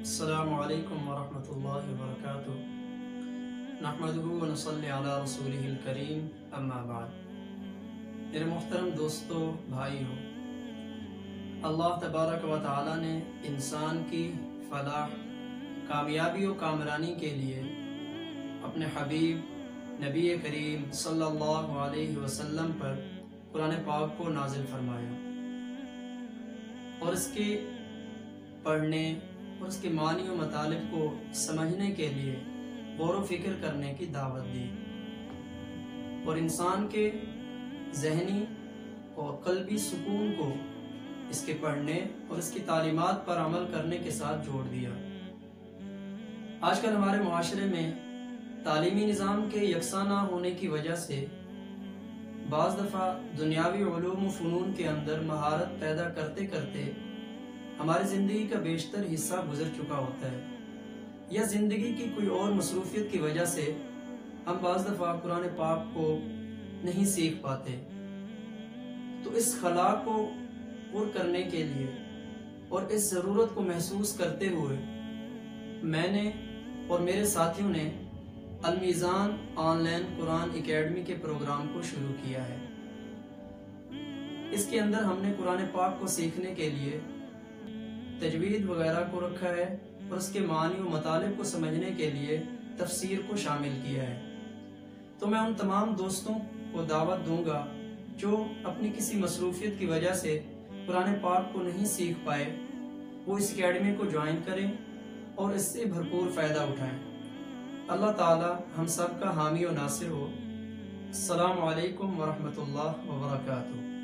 السلام علیکم ورحمۃ اللہ وبرکاتہ۔ نحمدہ و نصلی علی رسولہ الکریم، اما بعد۔ میرے محترم دوستو، بھائیو، اللہ تبارک و تعالی نے انسان کی فلاح، کامیابی و کامرانی کے لیے اپنے حبیب نبی کریم صلی اللہ علیہ وسلم پر قرآن پاک کو نازل فرمایا اور اس کے پڑھنے اور اس کے معنی و مطالب کو سمجھنے کے لیے غور و فکر کرنے کی دعوت دی اور انسان کے ذہنی اور قلبی سکون کو اس کے پڑھنے اور اس کی تعلیمات پر عمل کرنے کے ساتھ جوڑ دیا۔ آج کل ہمارے معاشرے میں تعلیمی نظام کے یکساں نہ ہونے کی وجہ سے بعض دفعہ دنیاوی علوم و فنون کے اندر مہارت پیدا کرتے کرتے ہماری زندگی کا بیشتر حصہ گزر چکا ہوتا ہے، یا زندگی کی کوئی اور مصروفیت کی وجہ سے ہم بعض دفعہ قرآن پاک کو نہیں سیکھ پاتے۔ تو اس خلا کو پور کرنے کے لیے اور اس ضرورت کو محسوس کرتے ہوئے میں نے اور میرے ساتھیوں نے المیزان آن لائن قرآن اکیڈمی کے پروگرام کو شروع کیا ہے۔ اس کے اندر ہم نے قرآن پاک کو سیکھنے کے لیے تجوید وغیرہ کو رکھا ہے اور اس کے معنی و مطالب کو سمجھنے کے لیے تفسیر کو شامل کیا ہے۔ تو میں ان تمام دوستوں کو دعوت دوں گا جو اپنی کسی مصروفیت کی وجہ سے قرآن پاک کو نہیں سیکھ پائے، وہ اس اکیڈمی کو جوائن کریں اور اس سے بھرپور فائدہ اٹھائیں۔ اللہ تعالی ہم سب کا حامی و ناصر ہو۔ السلام علیکم ورحمۃ اللہ وبرکاتہ۔